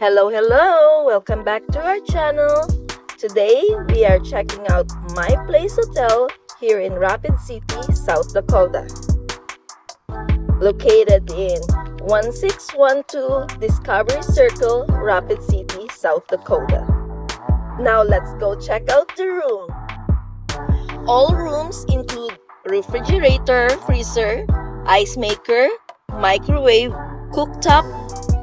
Hello! Welcome back to our channel. Today, we are checking out My Place Hotel here in Rapid City, South Dakota. Located in 1612 Discovery Circle, Rapid City, South Dakota. Now let's go check out the room. All rooms include refrigerator, freezer, ice maker, microwave, cooktop,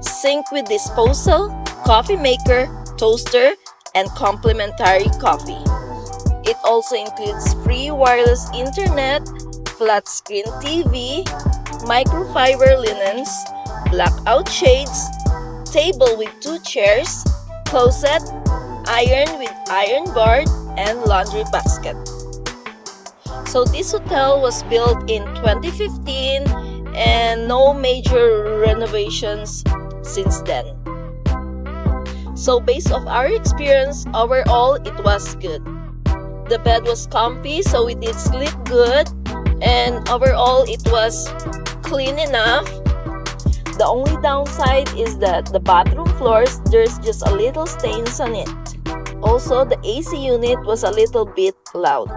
sink with disposal, coffee maker, toaster, and complimentary coffee. It also includes free wireless internet, flat screen TV, microfiber linens, blackout shades, table with 2 chairs, closet, iron with iron guard, and laundry basket. So this hotel was built in 2015 and no major renovations since then. So based off our experience, overall it was good. The bed was comfy, so we did sleep good, and overall it was clean enough. The only downside is that the bathroom floors, there's just a little stains on it. Also, the AC unit was a little bit loud.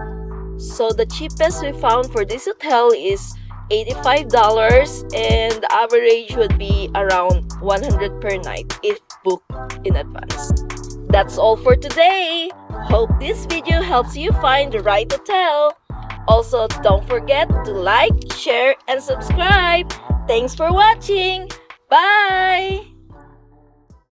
So the cheapest we found for this hotel is $85, and the average would be around $100 per night if booked in advance. That's all for today. Hope this video helps you find the right hotel. Also, don't forget to like, share, and subscribe. Thanks for watching. Bye!